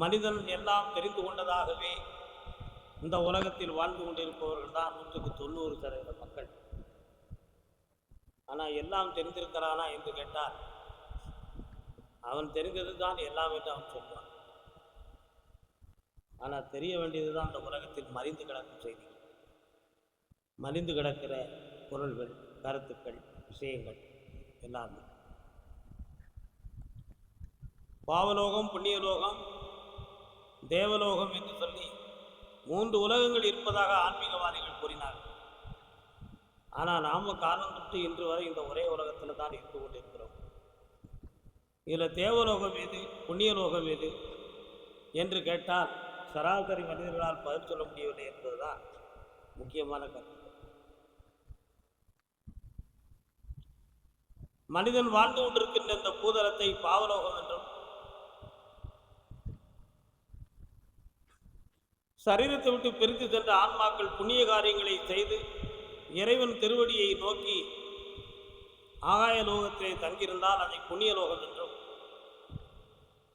மனிதன் எல்லாம் தெரிந்து கொண்டதாகவே இந்த உலகத்தில் வாழ்ந்து கொண்டிருப்பவர்கள் தான் 90% மக்கள். ஆனால் எல்லாம் தெரிந்திருக்கிறானா என்று கேட்டால் அவன் தெரிந்தது தான் எல்லாம் என்று அவன் சொல்வான். ஆனால் தெரிய வேண்டியது தான் இந்த உலகத்தில் மறைந்து கிடக்கும் செய்திகள், மறைந்து கிடக்கிற பொருள்கள், கருத்துக்கள், விஷயங்கள் எல்லாமே. பாவலோகம், புண்ணியலோகம், தேவலோகம் என்று சொல்லி 3 உலகங்கள் இருப்பதாக ஆன்மீகவாதிகள் கூறினார்கள். ஆனால் நாம் காலம் தொட்டு இன்று வரை இந்த ஒரே உலகத்தில் தான் இருந்து கொண்டிருக்கிறோம். இதில் தேவலோகம் எது, புண்ணியலோகம் எது என்று கேட்டால் சராசரி மனிதர்களால் பதில் சொல்ல முடியவில்லை என்பதுதான் முக்கியமான கருத்து. மனிதன் வாழ்ந்து கொண்டிருக்கின்ற இந்த பூதலத்தை பாவலோகம் என்றும், சரீரத்தை விட்டு பிரித்து சென்ற ஆன்மாக்கள் புண்ணிய காரியங்களை செய்து இறைவன் திருவடியை நோக்கி ஆகாய லோகத்திலே தங்கியிருந்தால் அதை புண்ணிய லோகம் என்றும்,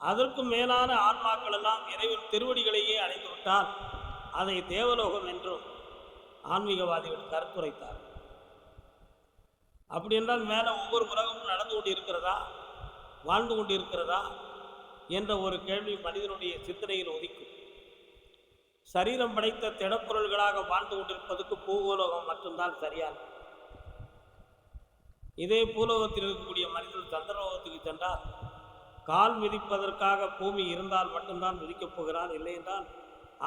அதற்கும் மேலான ஆன்மாக்கள் எல்லாம் இறைவன் திருவடிகளையே அடைந்து விட்டால் அதை தேவலோகம் என்றும் ஆன்மீகவாதிகள் கருத்துரைத்தார். அப்படி என்றால் மேலே ஒவ்வொரு உலகமும் நடந்து கொண்டு இருக்கிறதா, வாழ்ந்து கொண்டு இருக்கிறதா என்ற ஒரு கேள்வி மனிதனுடைய சிந்தனையில் ஒதுக்கும். சரீரம் படைத்த திடப்பொருள்களாக வாழ்ந்து கொண்டிருப்பதற்கு பூகோலோகம் மட்டும்தான் சரியானது. இதே பூலோகத்தில் இருக்கக்கூடிய மனிதன் சந்திரலோகத்துக்கு சென்றால் கால் மிதிப்பதற்காக பூமி இருந்தால் மட்டும்தான் மிதிக்கப் போகிறான். இல்லை என்றால்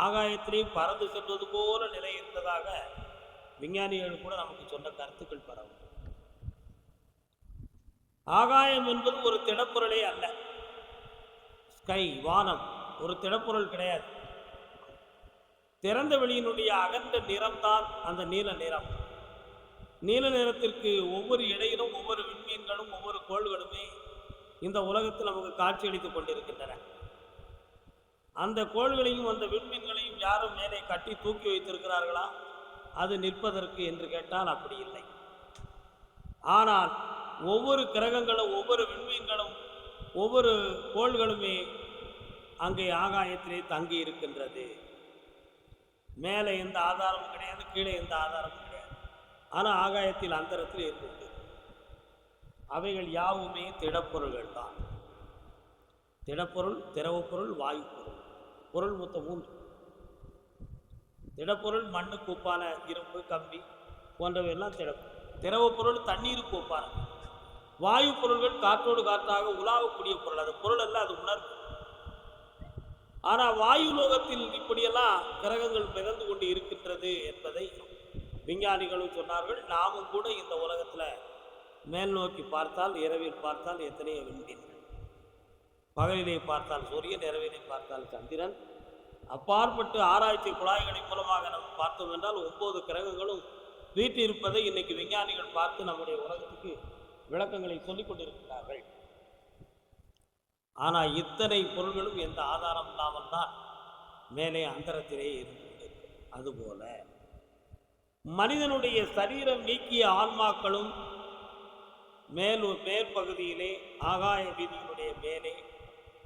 ஆகாயத்திலே பறந்து செல்வது போல நிலை இருந்ததாக விஞ்ஞானிகள் கூட நமக்கு சொன்ன கருத்துக்கள் பரவும். ஆகாயம் என்பது ஒரு திடப்பொருளே அல்ல. ஸ்கை, வானம் ஒரு திடப்பொருள் கிடையாது. திறந்த வெளியினுடைய அகன்ற நிறம்தான் அந்த நீல நிறம். நீல நிறத்திற்கு ஒவ்வொரு இடையிலும் ஒவ்வொரு விண்மீன்களும் ஒவ்வொரு கோள்களுமே இந்த உலகத்தில் நமக்கு காட்சியளித்துக் கொண்டிருக்கின்றன. அந்த கோள்களையும் அந்த விண்மீன்களையும் யாரும் மேலே கட்டி தூக்கி வைத்திருக்கிறார்களா அது நிற்பதற்கு என்று கேட்டால் அப்படி இல்லை. ஆனால் ஒவ்வொரு கிரகங்களும் ஒவ்வொரு விண்மீன்களும் ஒவ்வொரு கோள்களுமே அங்கே ஆகாயத்திலே தங்கி இருக்கின்றது. மேலே எந்த ஆதாரமும் கிடையாது, கீழே எந்த ஆதாரமும் கிடையாது. ஆனால் ஆகாயத்தில் அந்தரத்தில் இருக்கின்றது. அவைகள் யாவுமே திடப்பொருள்கள் தான். திடப்பொருள், திரவப்பொருள், வாயு பொருள். பொருள் மொத்தம் 3. திடப்பொருள் மண்ணுக்கு ஒப்பான இரும்பு, கம்பி போன்றவையெல்லாம் திடப்பொருள். திரவப்பொருள் தண்ணீருக்கு ஒப்பான. வாயு பொருள்கள் காற்றோடு காற்றாக உலாவக்கூடிய பொருள். அது பொருள் அல்ல, அது உணர்வு. ஆனால் வாயு லோகத்தில் இப்படியெல்லாம் கிரகங்கள் மிதந்து கொண்டு இருக்கின்றது என்பதை விஞ்ஞானிகளும் சொன்னார்கள். நாமும் கூட இந்த உலகத்தில் மேல் நோக்கி பார்த்தால், இரவில் பார்த்தால் எத்தனையோ விண்மீன்கள், பகலிலே பார்த்தால் சூரியன், இரவிலே பார்த்தால் சந்திரன், அப்பாற்பட்டு ஆராய்ச்சி குழாய்களின் மூலமாக நம்ம பார்த்தோம் என்றால் 9 கிரகங்களும் வீட்டு இருப்பதை இன்னைக்கு விஞ்ஞானிகள் பார்த்து நம்முடைய உலகத்துக்கு விளக்கங்களை சொல்லிக் கொண்டிருக்கிறார்கள். ஆனால் இத்தனை பொருள்களும் எந்த ஆதாரம் இல்லாமல் தான் மேலே அந்தரத்திலே இருந்து. அதுபோல மனிதனுடைய சரீரம் நீக்கிய ஆன்மாக்களும் மேற்பகுதியிலே ஆகாய வீதியினுடைய மேலே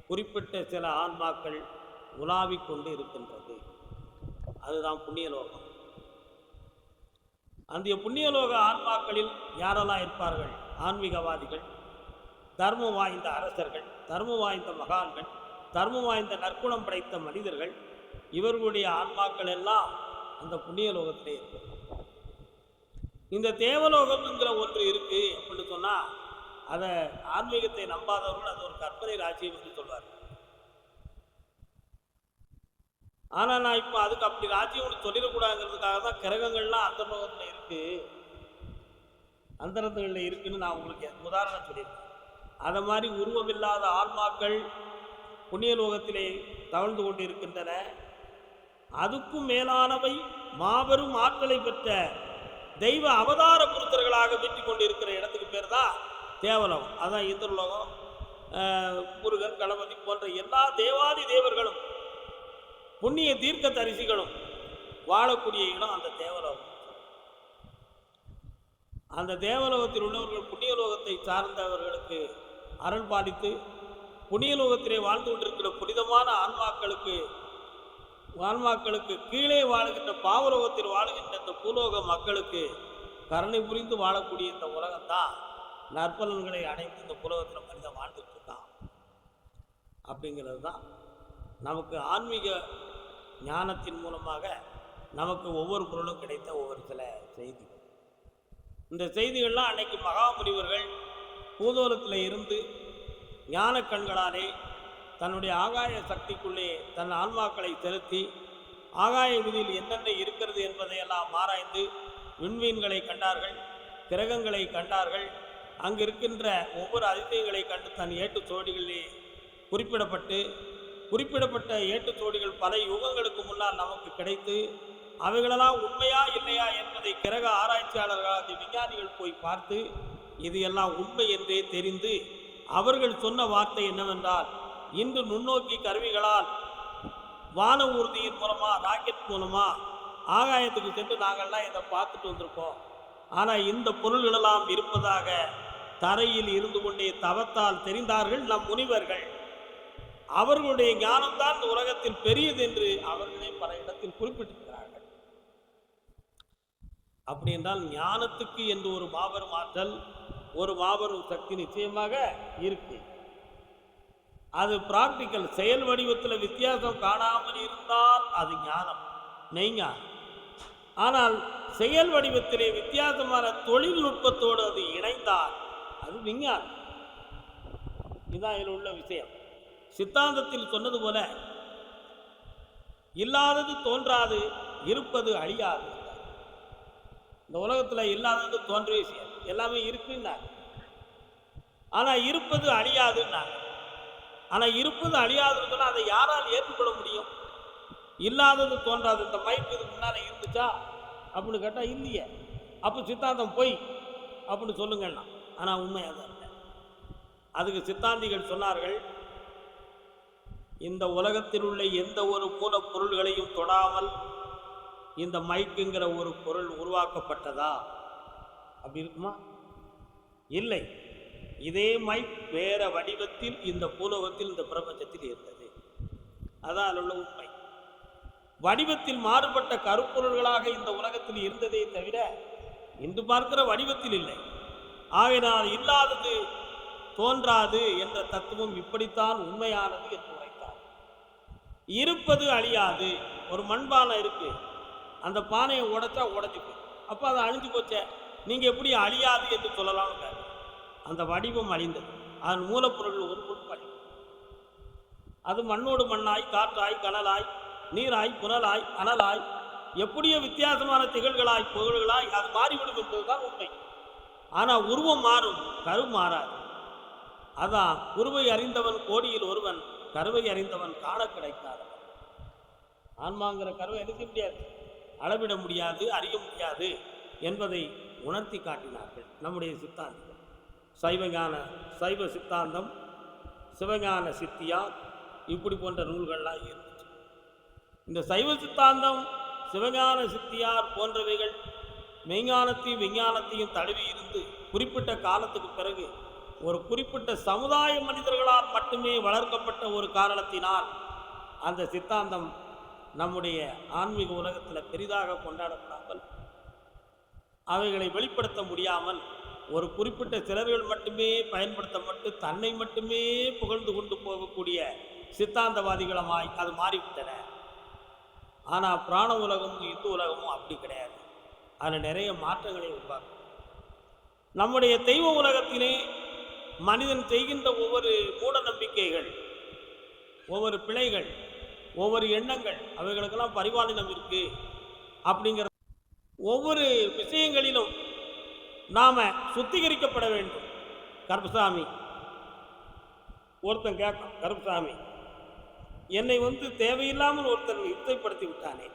குறிப்பிட்ட சில ஆன்மாக்கள் உலாவிக் கொண்டு இருக்கின்றது. அதுதான் புண்ணியலோகம். அந்த புண்ணியலோக ஆன்மாக்களில் யாரெல்லாம் இருப்பார்கள்? ஆன்மீகவாதிகள், தர்மம் வாய்ந்த அரசர்கள், தர்மம் வாய்ந்த மகான்கள், தர்மம் வாய்ந்த நற்குணம் படைத்த மனிதர்கள், இவர்களுடைய ஆன்மாக்கள் எல்லாம் அந்த புண்ணியலோகத்திலே இருக்கு. இந்த தேவலோகம்ங்கிற ஒன்று இருக்கு அப்படின்னு சொன்னால் அதை ஆன்மீகத்தை நம்பாதவர்கள் அது ஒரு கற்பனை ராஜ்யம் என்று சொல்வார்கள். ஆனால் நான் இப்போ அதுக்கு அப்படி ராஜ்யம் ஒன்று சொல்லிடக்கூடாதுங்கிறதுக்காக தான் கிரகங்கள்லாம் அந்த லோகத்தில் இருக்கு, அந்தரங்களில் இருக்குன்னு நான் உங்களுக்கு உதாரணம் சொல்லியிருக்கேன். அதை மாதிரி உருவமில்லாத ஆன்மாக்கள் புண்ணியலோகத்திலே தவழ்ந்து கொண்டு இருக்கின்றன. அதுக்கும் மேலானவை மாபெரும் ஆற்றலை பெற்ற தெய்வ அவதார புருத்தர்களாக வெற்றி கொண்டு இருக்கிற இடத்துக்கு பேர் தான் தேவலோகம். அதான் இந்திரலோகம், முருகன், கணபதி போன்ற எல்லா தேவாதி தேவர்களும் புண்ணிய தீர்க்க தரிசிகளும் வாழக்கூடிய இடம் அந்த தேவலோகம். அந்த தேவலோகத்தில் உள்ளவர்கள் புண்ணியலோகத்தை சார்ந்தவர்களுக்கு அருள் பாலித்து புண்ணியலோகத்திலே வாழ்ந்து கொண்டிருக்கிற புனிதமான ஆன்மாக்களுக்கு கீழே வாழுகின்ற பாவலோகத்தில் வாழுகின்ற இந்த பூலோக மக்களுக்கு கருணை புரிந்து வாழக்கூடிய இந்த உலகம்தான் நற்பலன்களை அடைந்து இந்த புலகத்தில் மனிதன் வாழ்ந்துட்டு இருக்கான். அப்படிங்கிறது தான் நமக்கு ஆன்மீக ஞானத்தின் மூலமாக நமக்கு ஒவ்வொரு பொருளும் கிடைத்த ஒவ்வொரு சில செய்திகள். இந்த செய்திகள்லாம் அன்னைக்கு மகாமுனிவர்கள் பூதோலத்தில் இருந்து ஞான கண்களாலே தன்னுடைய ஆகாய சக்திக்குள்ளே தன் ஆன்மாக்களை செலுத்தி ஆகாய விதியில் என்னென்ன இருக்கிறது என்பதையெல்லாம் ஆராய்ந்து விண்மீன்களை கண்டார்கள், கிரகங்களை கண்டார்கள். அங்கு இருக்கின்ற ஒவ்வொரு அதிசயங்களை கண்டு தன் ஏட்டுச்சோடிகளிலே குறிப்பிடப்பட்ட ஏட்டுச்சோடிகள் பல யுகங்களுக்கு முன்னால் நமக்கு கிடைத்து அவைகளெல்லாம் உண்மையா இல்லையா என்பதை கிரக ஆராய்ச்சியாளர்களாக விஞ்ஞானிகள் போய் பார்த்து இது எல்லாம் உண்மை என்றே தெரிந்து அவர்கள் சொன்ன வார்த்தை என்னவென்றால், இன்று நுண்ணோக்கி கருவிகளால் வான ஊர்தியின் மூலமா ராக்கெட் மூலமா ஆகாயத்துக்கு சென்று நாங்கள்லாம் இதை பார்த்துட்டு வந்திருக்கோம். ஆனால் இந்த பொருள்களெல்லாம் இருப்பதாக தரையில் இருந்து கொண்டே தவத்தால் தெரிந்தார்கள் நம் முனிவர்கள். அவர்களுடைய ஞானம்தான் இந்த உலகத்தில் பெரியது என்று அவர்களே பல இடத்தில் குறிப்பிட்டிருக்கிறார்கள். அப்படி என்றால் ஞானத்துக்கு என்று ஒரு மாபெரும் ஆற்றல், ஒரு மாபெரும் சக்தி நிச்சயமாக இருக்கு. அது பிராக்டிக்கல் செயல் வடிவத்தில் வித்தியாசம் காணாமல் இருந்தால் அது ஞானம், மெய்ஞானம். ஆனால் செயல் வடிவத்திலே வித்தியாசமான தொழில்நுட்பத்தோடு அது இணைந்தால் அது விஞ்ஞானம். இதுதான் இதில் உள்ள விஷயம். சித்தாந்தத்தில் சொன்னது போல இல்லாதது தோன்றாது, இருப்பது அழியாது. இந்த உலகத்தில் இல்லாதது தோன்றவே செய்யாது, எல்லாமே இருக்குன்னாங்க. ஆனால் இருப்பது அழியாதுன்னாங்க. ஆனால் இருப்பது அழியாதுன்னு சொன்னால் அதை யாரால் ஏற்றுக்கொள்ள முடியும்? இல்லாதது தோன்றாது. இந்த மைக் இதுக்கு முன்னால் இருந்துச்சா அப்படின்னு கேட்டால் இல்லையே. அப்போ சித்தாந்தம் போய் அப்படின்னு சொல்லுங்கன்னா, ஆனால் உண்மையாக தான் இல்லை. அதுக்கு சித்தாந்திகள் சொன்னார்கள், இந்த உலகத்தில் உள்ள எந்த ஒரு மூலப்பொருள்களையும் தொடாமல் இந்த மைக்குங்கிற ஒரு பொருள் உருவாக்கப்பட்டதா? அப்படி இருக்குமா? இல்லை. இதே மைக் வேற வடிவத்தில் இந்த பூலோகத்தில் இந்த பிரபஞ்சத்தில் இருந்தது. அதான் உள்ள உண்மை. வடிவத்தில் மாறுபட்ட கருப்பொருள்களாக இந்த உலகத்தில் இருந்ததே தவிர இன்று பார்க்கிற வடிவத்தில் இல்லை. ஆகையினால் இல்லாதது தோன்றாது என்ற தத்துவம் இப்படித்தான் உண்மையானது என்று உரைத்தார். இருப்பது அழியாது. ஒரு மண்பானை இருக்கு, அந்த பானையை உடைச்சா உடைஞ்சு போய், அப்போ அதை அழிஞ்சு போச்சே, நீங்கள் எப்படி அழியாது என்று சொல்லலாம்? அந்த வடிவம் அழிந்தது. அதன் மூலப்பொருள் ஒரு பொருள் அழிந்தது. அது மண்ணோடு மண்ணாய், காற்றாய், கனலாய், நீராய், புனலாய், அனலாய், எப்படியோ வித்தியாசமான திகழ்களாய், புகழ்களாய் அது மாறிவிடும் என்பதுதான் உண்மை. ஆனால் உருவம் மாறும், கரு மாறாது. அதான் உருவை அறிந்தவன் கோடியில் ஒருவன், கருவை அறிந்தவன் காண கிடைக்காதவன். ஆன்மாங்கிற கருவை எழுத முடியாது, அளவிட முடியாது, அறிய முடியாது என்பதை உணர்த்தி காட்டினார்கள் நம்முடைய சித்தாந்தம். சைவ சித்தாந்தம், சிவஞான சித்தியார், இப்படி போன்ற நூல்கள்லாம் இருந்துச்சு. இந்த சைவ சித்தாந்தம், சிவஞான சித்தியார் போன்றவைகள் மெய்ஞானத்தையும் விஞ்ஞானத்தையும் தழுவி இருந்து குறிப்பிட்ட காலத்துக்கு பிறகு ஒரு குறிப்பிட்ட சமுதாய மனிதர்களால் மட்டுமே வளர்க்கப்பட்ட ஒரு காரணத்தினால் அந்த சித்தாந்தம் நம்முடைய ஆன்மீக உலகத்தில் பெரிதாக கொண்டாடப்படாமல், அவைகளை வெளிப்படுத்த முடியாமல், ஒரு குறிப்பிட்ட சிலர்கள் மட்டுமே பயன்படுத்தப்பட்டு தன்னை மட்டுமே புகழ்ந்து கொண்டு போகக்கூடிய சித்தாந்தவாதிகளமாய் அது மாறிவிட்டன. ஆனால் பிராண உலகமும் இந்து உலகமும் அப்படி கிடையாது. அதில் நிறைய மாற்றங்களை உருவாக்கும். நம்முடைய தெய்வ உலகத்திலே மனிதன் செய்கின்ற ஒவ்வொரு மூட நம்பிக்கைகள், ஒவ்வொரு பிழைகள், ஒவ்வொரு எண்ணங்கள், அவைகளுக்கெல்லாம் பரிபாலனம் இருக்கு. அப்படிங்கிற ஒவ்வொரு விஷயங்களிலும் நாம சுத்திகரிக்கப்பட வேண்டும். கருப்பசாமி ஒருத்தன் கேட்கும், கருப்பசாமி என்னை தேவையில்லாமல் ஒருத்தன் இம்சைப்படுத்தி விட்டானே,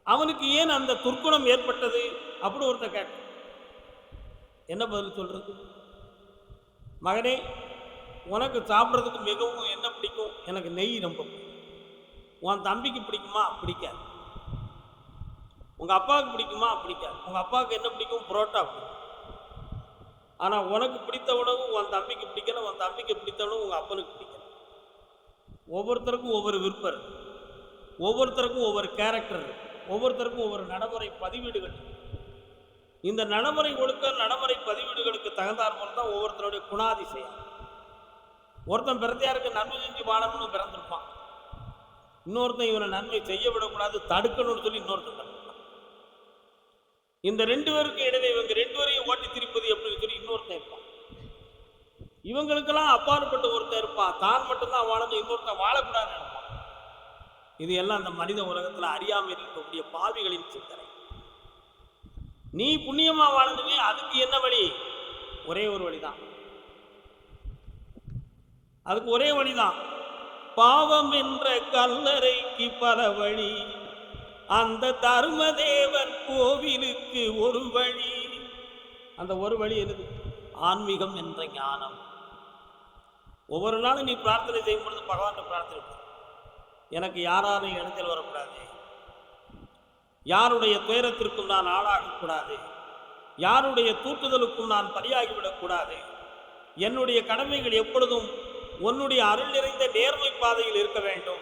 அவனுக்கு ஏன் அந்த துர்க்குணம் ஏற்பட்டது அப்படி ஒருத்தன் கேட்கும். என்ன பதில் சொல்றது? மகனே, உனக்கு சாப்பிட்றதுக்கு மிகவும் என்ன பிடிக்கும்? எனக்கு நெய் ரொம்ப பிடிக்கும். உன் தம்பிக்கு பிடிக்குமா? பிடிக்காது. உங்கள் அப்பாவுக்கு பிடிக்குமா? பிடிக்காது. உங்கள் அப்பாவுக்கு என்ன பிடிக்கும்? புரோட்டா பிடிக்கும். ஆனால் உனக்கு பிடித்த உணவு உன் தம்பிக்கு பிடிக்கல, உன் தம்பிக்கு பிடித்த உணவு உங்கள் அப்பனுக்கு பிடிக்கல. ஒவ்வொருத்தருக்கும் ஒவ்வொரு விருப்பம் இருக்கு, ஒவ்வொருத்தருக்கும் ஒவ்வொரு கேரக்டர் இருக்கு, ஒவ்வொருத்தருக்கும் ஒவ்வொரு நடைமுறை பதிவீடுகள். இந்த நடைமுறை ஒழுக்க நடைமுறை பதிவீடுகளுக்கு தகுந்தாற் போல தான் ஒவ்வொருத்தருடைய குணாதிசயம். ஒருத்தன் பிறத்தையாருக்கு நன்மை செஞ்சு வாழணும்னு பிறந்திருப்பான், இன்னொருத்தன் இவனை நன்மை செய்ய விடக்கூடாது தடுக்கணும்னு சொல்லி இன்னொருத்தன் பிறந்திருப்பான். இந்த ரெண்டு பேருக்கு இடையே இவங்க ரெண்டு பேரையும் ஓட்டி திருப்பது எப்படின்னு சொல்லி இன்னொருத்தன் இருப்பான். இவங்களுக்கெல்லாம் அப்பாற்பட்ட ஒருத்தன் இருப்பான், தான் மட்டும்தான் வாழணும், இன்னொருத்தன் வாழக்கூடாதுன்னு நினைப்பான். இது எல்லாம் அந்த மனித உலகத்துல அறியாமல் இருக்கக்கூடிய பாவிகளின் சிந்தனை. நீ புண்ணியமா வாழ்ந்துமே, அதுக்கு என்ன வழி? ஒரே ஒரு வழிதான், அதுக்கு ஒரே வழிதான். பாவம் என்ற கல்லறைக்கு பல வழி, அந்த தர்மதேவர் கோவிலுக்கு ஒரு வழி. அந்த ஒரு வழி என்னது? ஆன்மீகம் என்ற ஞானம். ஒவ்வொரு நாளும் நீ பிரார்த்தனை செய்யும் பொழுது பகவான் பிரார்த்தனை, எனக்கு யாராலும் இடைஞ்சல் வரக்கூடாது, யாருடைய துயரத்திற்கும் நான் ஆளாகக்கூடாது, யாருடைய தூற்றுதலுக்கும் நான் பலியாகிவிடக்கூடாது, என்னுடைய கடமைகள் எப்பொழுதும் உன்னுடைய அருள் நிறைந்த நேர்மை பாதையில் இருக்க வேண்டும்,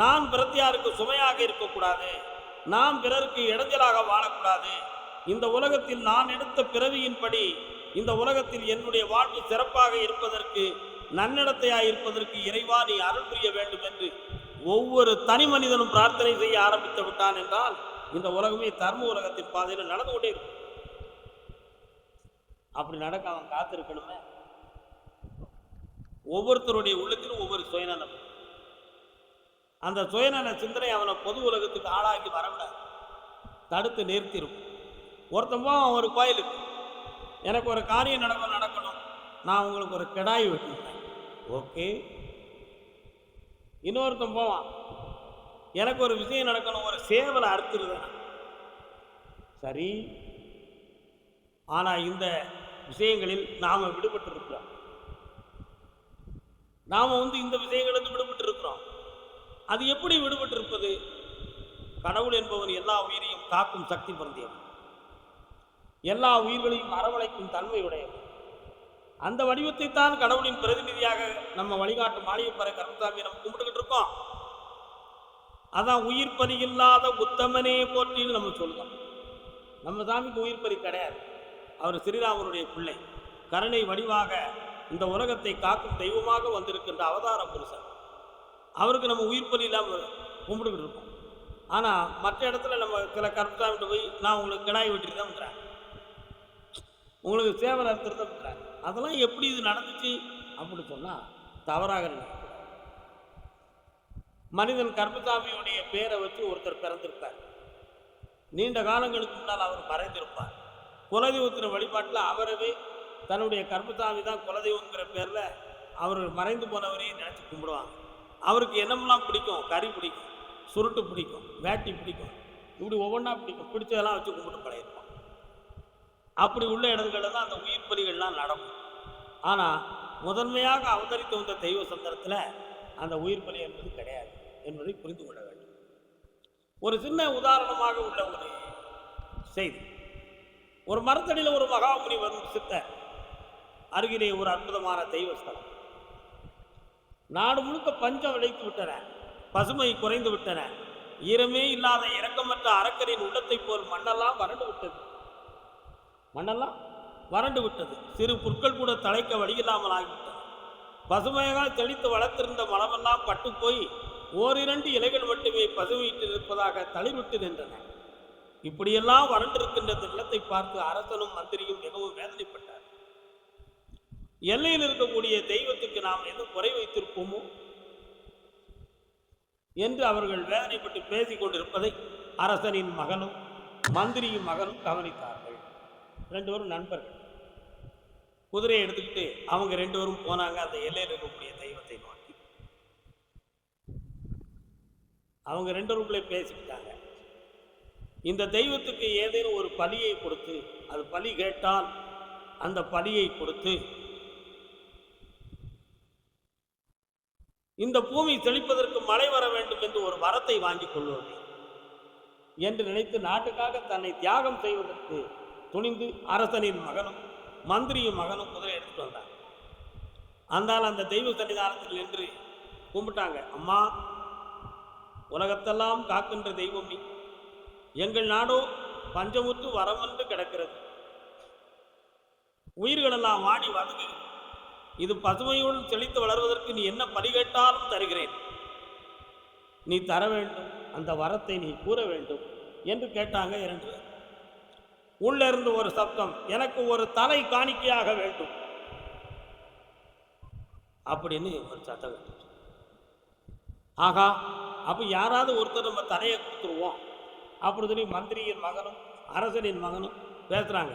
நான் பிறத்தியாருக்கு சுமையாக இருக்கக்கூடாது, நாம் பிறருக்கு இடைஞ்சலாக வாழக்கூடாது, இந்த உலகத்தில் நான் எடுத்த பிறவியின்படி இந்த உலகத்தில் என்னுடைய வாழ்வு சிறப்பாக இருப்பதற்கு, நன்னடத்தையாக இருப்பதற்கு இறைவா நீ அருள் புரிய வேண்டும் என்று ஒவ்வொரு தனி மனிதனும் பிரார்த்தனை செய்ய ஆரம்பித்து விட்டான் என்றால் இந்த உலகமே தர்ம உலகத்தின் பாதையில் நடந்து கொண்டே இருக்கும். அப்படி நடக்க அவன் காத்திருக்கணுமே. ஒவ்வொருத்தருடைய உள்ளத்திலும் ஒவ்வொரு சுயநலம், அந்த சுயநல சிந்தனை அவனை பொது உலகத்துக்கு ஆளாக்கி வரவிடாது, தடுத்து நிறுத்திடும். ஒருத்தன் அவன் ஒரு கோயிலுக்கு, எனக்கு ஒரு காரியம் நடக்கணும், நான் உங்களுக்கு ஒரு கிடாய் வெட்டிவிட்டேன், ஓகே. இன்னொருத்தன் போவான், எனக்கு ஒரு விஷயம் நடக்கணும், ஒரு சேவலை அறுத்துருவேன், சரி. ஆனால் இந்த விஷயங்களில் நாம் விடுபட்டு இருக்கிறோம், நாம் இந்த விஷயங்களிலிருந்து விடுபட்டு இருக்கிறோம். அது எப்படி விடுபட்டு இருப்பது? கடவுள் என்பவன் எல்லா உயிரையும் காக்கும் சக்தி பொருந்தியவன், எல்லா உயிர்களையும் அரவணைக்கும் தன்மை உடையவன். அந்த வடிவத்தை தான் கடவுளின் பிரதிநிதியாக நம்ம வழிகாட்டு மாளிகைப்பற கருப்பசாமி நம்ம கும்பிட்டுக்கிட்டு இருக்கோம். அதான் உயிர் பறி இல்லாத உத்தமனே போற்றின்னு நம்ம சொல்லுவோம். நம்ம சாமிக்கு உயிர் பறி கிடையாது, அவர் ஸ்ரீராமனுடைய பிள்ளை, கருணை வடிவாக இந்த உலகத்தை காக்கும் தெய்வமாக வந்திருக்கின்ற அவதார புருஷன். அவருக்கு நம்ம உயிர் பறி இல்லாமல் கும்பிட்டுக்கிட்டு இருக்கோம். ஆனால் மற்ற இடத்துல நம்ம சில கருப்பசாமிகிட்ட போய் நான் உங்களுக்கு கிடாய் வெட்டிட்டு தான் இருக்கிறேன், உங்களுக்கு சேவல் அறுத்துட்டு தான் இருக்கிறேன், அதெல்லாம் எப்படி இது நடந்துச்சு அப்படி சொன்னால் தவறாக நினைக்கிறார். மனிதன் கருப்பசாமியுடைய பேரை வச்சு ஒருத்தர் பிறந்திருப்பார், நீண்ட காலங்களுக்கு முன்னால் அவர் மறைந்திருப்பார். குலதெய்வத்தின் வழிபாட்டில் அவரவே தன்னுடைய கருப்பசாமி தான் குலதெய்வங்கிற பேரில் அவர் மறைந்து போனவரையும் நினச்சி கும்பிடுவாங்க. அவருக்கு என்னமெல்லாம் பிடிக்கும்? கறி பிடிக்கும், சுருட்டு பிடிக்கும், வேட்டி பிடிக்கும், இப்படி ஒவ்வொன்றா பிடிக்கும், பிடிச்சதெல்லாம் வச்சு கும்பிட்டு பழகிருப்பான். அப்படி உள்ள இடங்களில் தான் அந்த உயிர் பலிகள்லாம் நடக்கும். ஆனால் முதன்மையாக அவதரித்து வந்த தெய்வ சந்தரத்தில் அந்த உயிர் பலி என்பது கிடையாது என்பதை புரிந்து கொள்ள வேண்டும். ஒரு சின்ன உதாரணமாக உள்ள ஒரு செய்தி, ஒரு மரத்தடியில் ஒரு மகாமுனி வரும் சித்தர், அருகிலே ஒரு அற்புதமான தெய்வ ஸ்தலம். நாடு முழுக்க பஞ்சம் விளைத்து விட்டன, பசுமை குறைந்து விட்டன, ஈரமே இல்லாத இரக்கமற்ற அரக்கரின் உள்ளத்தை போல் மண்ணெல்லாம் வறண்டு விட்டது, மண்ணெல்லாம் வறண்டு விட்டது, சிறு புற்கள் கூட தலைக்க வழியில்லாமல் ஆகிவிட்டது, பசுமையாக தெளித்து வளர்த்திருந்த மரமெல்லாம் பட்டு போய் ஓரிரண்டு இலைகள் மட்டுமே பசுமையிட்டு இருப்பதாக தளிர்விட்டு நின்றன. இப்படியெல்லாம் வறண்டிருக்கின்ற நிலத்தை பார்த்து அரசனும் மந்திரியும் மிகவும் வேதனைப்பட்டார். எல்லையில் இருக்கக்கூடிய தெய்வத்துக்கு நாம் எதுவும் குறை வைத்திருப்போமோ என்று அவர்கள் வேதனைப்பட்டு பேசிக் கொண்டிருப்பதை அரசனின் மகனும் மந்திரியின் மகனும் கவனித்தார்கள். ரெண்டு பேரும் நண்பர்கள். குதிரையை எடுத்துக்கிட்டு அவங்க ரெண்டு பேரும் போனாங்க அந்த எல்லையில் இருக்கக்கூடிய தெய்வத்தை நோக்கி. அவங்க ரெண்டு பேருக்குள்ளே பேசிக்கிட்டாங்க. இந்த தெய்வத்துக்கு ஏதேனும் ஒரு பலியை கொடுத்து, அது பலி கேட்டால் அந்த பலியை கொடுத்து இந்த பூமி செழிப்பதற்கு மழை வர வேண்டும் என்று ஒரு வரத்தை வாங்கிக் கொள்வது என்று நினைத்து நாட்டுக்காக தன்னை தியாகம் செய்வதற்கு துணிந்து அரசனின் மகனும் மந்திரியும் மகனும் குதிரை எடுத்துட்டு வந்தாங்க. அந்த தெய்வ சன்னிதானத்தில் நின்று கும்பிட்டாங்க. அம்மா, உலகத்தெல்லாம் காக்கின்ற தெய்வம் நீ, எங்கள் நாடோ பஞ்சமுத்து வரமென்று கிடக்கிறது, உயிர்களெல்லாம் வாடி வதங்கு, இது பசுமையோடு செழித்து வளர்வதற்கு நீ என்ன பலி கேட்டாலும் தருகிறேன், நீ தர வேண்டும், அந்த வரத்தை நீ கூற வேண்டும் என்று கேட்டாங்க. 2 பேர். உள்ள இருந்து ஒரு சப்தம், எனக்கு ஒரு தலை காணிக்கையாக வேண்டும் அப்படின்னு ஒரு சத்தம் கேட்டுச்சு. ஆகா, அப்ப யாராவது ஒருத்தர் நம்ம தலையை கொடுத்துருவோம் அப்படி சொல்லி மந்திரியின் மகனும் அரசனின் மகனும் பேசுறாங்க.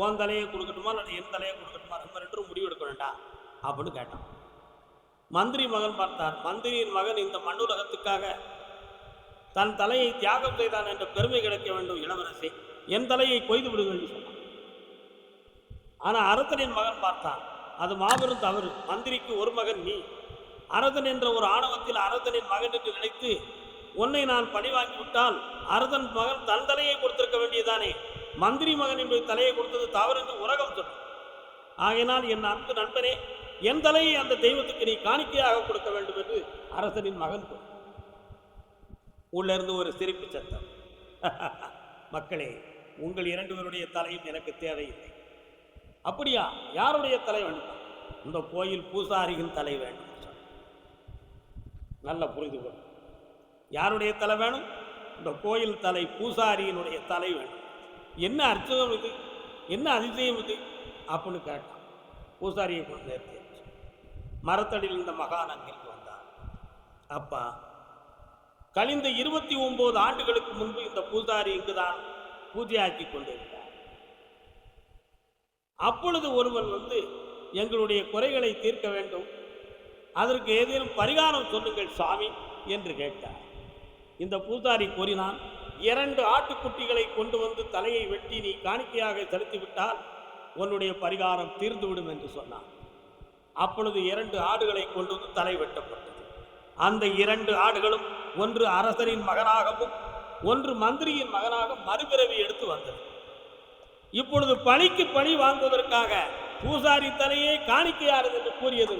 உன் தலையை கொடுக்கட்டுமா இல்லை என் தலையை கொடுக்கட்டுமா, நம்ம 2 பேரும் முடிவு எடுக்க வேண்டாம் அப்படின்னு கேட்டான். மந்திரி மகன் பார்த்தார். மந்திரியின் மகன் இந்த மண்ணுலகத்துக்காக தன் தலையை தியாகம் செய்தான் என்ற பெருமை கிடைக்க வேண்டும். இளவரசி, என் தலையை கொய்து விடுங்கள் சொன்னான். ஆனா அரசனின் மகன் பார்த்தான், அது மாபெரும் தவறு. மந்திரிக்கு ஒரு மகன் நீ, அரசன் என்ற ஒரு ஆணவத்தில் அரசனின் மகன் என்று நினைத்து உன்னை நான் பழி வாங்கிவிட்டால் அரசன் மகன் தன் தலையை கொடுத்திருக்க வேண்டியதானே, மந்திரி மகன் என்று தலையை கொடுத்தது தவறு என்று உலகம் சொன்னான். ஆகையினால் என் அன்பு நண்பனே, என் தலையை அந்த தெய்வத்துக்கு நீ காணிக்கையாக கொடுக்க வேண்டும் என்று அரசனின் மகன் சொன்னான். உள்ள இருந்து ஒரு சிரிப்பு சத்தம். மக்களே, உங்கள் 2 பேருடைய தலையும் எனக்கு தேவையில்லை. அப்படியா, யாருடைய தலை வேண்டும்? இந்த கோயில் பூசாரியின் தலை வேண்டும். நல்ல புரிந்து கொள். யாருடைய தலை வேணும்? இந்த கோயில் தலை பூசாரியினுடைய தலை வேணும். என்ன அர்த்தம் இது, என்ன அதிசயம் இது அப்படின்னு கேட்டான். பூசாரியை கொண்டு நிறுத்தி மரத்தடியில் இந்த மகான் அங்கிற்கு வந்தார். அப்பா, கழிந்த 29 ஆண்டுகளுக்கு முன்பு இந்த பூசாரி இங்குதான் பூஜையாக்கி கொண்டிருந்தார். அப்பொழுது ஒருவன் வந்து எங்களுடைய குறைகளை தீர்க்க வேண்டும், அதற்கு ஏதேனும் பரிகாரம் சொல்லுங்கள் சுவாமி என்று கேட்டார். இந்த பூசாரி கூறினான், 2 ஆட்டுக்குட்டிகளை கொண்டு வந்து தலையை வெட்டி நீ காணிக்கையாக செலுத்திவிட்டால் உன்னுடைய பரிகாரம் தீர்ந்துவிடும் என்று சொன்னான். அப்பொழுது 2 ஆடுகளை கொண்டு வந்து தலை வெட்டப்பட்டது. அந்த 2 ஆடுகளும் ஒன்று அரசனின் மகனாகவும் ஒன்று மந்திரியின் மகனாக மறுபிறவி எடுத்து வந்தது. இப்பொழுது பழிக்கு பழி வாங்குவதற்காக பூசாரி தலையே காணிக்கையானது என்று கூறியது.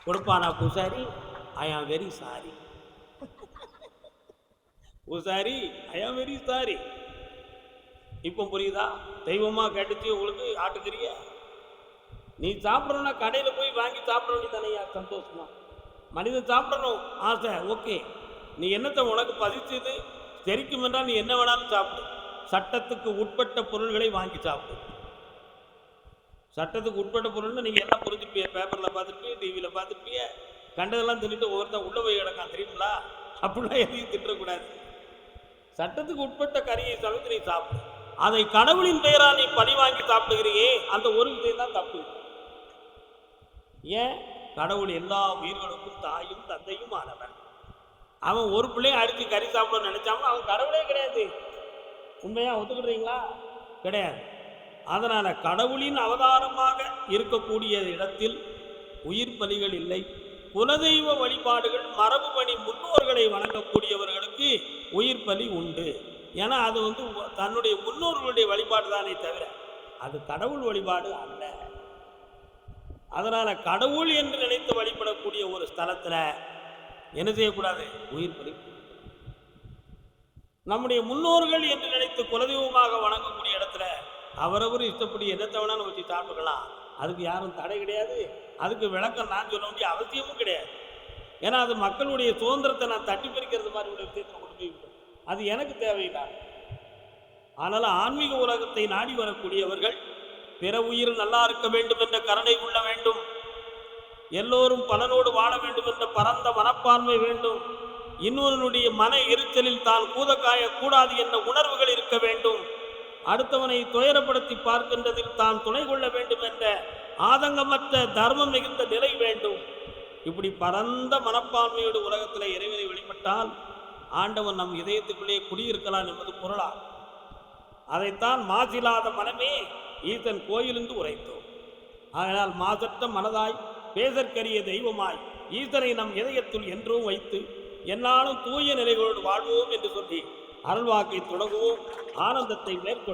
கொடுப்பானா பூசாரி? ஐ ஆம் வெரி சாரி. பூசாரி, ஐ ஆம் வெரி சாரி. இப்போ புரியுதா? தெய்வமா கேட்டுச்சு உங்களுக்கு ஆட்டுக்கறிய. நீ சாப்பிடணும்னா கடையில் போய் வாங்கி சாப்பிட வேண்டியதானையா, சந்தோஷமா. மனிதன் சாப்பிடணும் ஆசை, ஓகே. நீ என்னத்தை உனக்கு பதிச்சது தெரிக்கும் என்றால் நீ என்ன வேணாலும் சாப்பிடு. சட்டத்துக்கு உட்பட்ட பொருள்களை வாங்கி சாப்பிடு. சட்டத்துக்கு உட்பட்ட பொருள்னு நீங்கள் எல்லாம் புரிஞ்சுப்பீங்க. பேப்பரில் பார்த்துருப்பீங்க, டிவியில் பார்த்துருப்பீங்க. கண்டதெல்லாம் தின்னுட்டு ஒவ்வொருத்தன் உள்ள போய் கிடக்கான் தெரியுங்களா? அப்படிலாம் எதையும் திட்டக்கூடாது. சட்டத்துக்கு உட்பட்ட கறியை சமைத்து நீ சாப்பிடு. அதை கடவுளின் பெயரால் நீ பழி வாங்கி சாப்பிடுகிறியே, அந்த ஒரு விஷயம் தான் தப்பு. ஏன்? கடவுள் எல்லா உயிர்களுக்கும் தாயும் தந்தையும் ஆனவன். அவன் ஒரு பிள்ளையை அடித்து கறி சாப்பிட நினைச்சாமல் அவன் கடவுளே கிடையாது. உண்மையா ஒத்துக்கிடுறீங்களா? கிடையாது. அதனால கடவுளின் அவதாரமாக இருக்கக்கூடிய இடத்தில் உயிர் பலிகள் இல்லை. குலதெய்வ வழிபாடுகள், மரபு பணி, முன்னோர்களை வணங்கக்கூடியவர்களுக்கு உயிர் பலி உண்டு. ஏன்னா அது வந்து தன்னுடைய முன்னோர்களுடைய வழிபாடு தானே தவிர அது கடவுள் வழிபாடு அல்ல. அதனால கடவுள் என்று நினைத்து வழிபடக்கூடிய ஒரு ஸ்தலத்துல என்ன செய்யக்கூடாது? உயிர் பலி. நம்முடைய முன்னோர்கள் என்று நினைத்து குலதெய்வமாக வணங்கக்கூடிய இடத்துல அவரவர் இஷ்டப்படி என்னத்தை வேணாலும் வச்சு சாப்பிடலாம். அதுக்கு யாரும் தடை கிடையாது. அதுக்கு விளக்கம் நான் சொல்ல வேண்டிய அவசியமும் கிடையாது. ஏன்னா அது மக்களுடைய சுதந்திரத்தை நான் தட்டி பறிக்கிறது மாதிரி ஒரு விஷயத்தை கொண்டு போய்விடும். அது எனக்கு தேவையில்லை. ஆனால் ஆன்மீக உலகத்தை நாடி வரக்கூடியவர்கள் பிற உயிர் நல்லா இருக்க வேண்டும் என்ற கருணை உள்ள வேண்டும், எல்லோரும் பலனோடு வாழ வேண்டும் என்ற பரந்த மனப்பான்மை வேண்டும், இன்னொருடைய மன எரிச்சலில் தான் கூதக்காய கூடாது என்ற உணர்வுகள் இருக்க வேண்டும், அடுத்தவனை துயரப்படுத்தி பார்க்கின்றதில் தான் துணை கொள்ள வேண்டும் என்ற ஆதங்கமற்ற தர்மம் மிகுந்த நிலை வேண்டும். இப்படி பரந்த மனப்பான்மையோடு உலகத்தில் இறைவனை வெளிப்பட்டால் ஆண்டவன் நம் இதயத்துக்குள்ளே குடியிருக்கலாம் என்பது பொருளா. அதைத்தான் மாசில்லாத மனமே ஈசன் கோயிலிருந்து உரைத்தோம். அதனால் மாசற்ற மனதாய் பேசற்கரிய தெய்வமாய் ஈசனை நம் இதயத்துள் என்றும் வைத்து என்னாலும் தூய நிலைகளோடு வாழ்வோம் என்று சொல்லி அருள்வாக்கை தொடங்குவோம். ஆனந்தத்தை மேற்கொள்.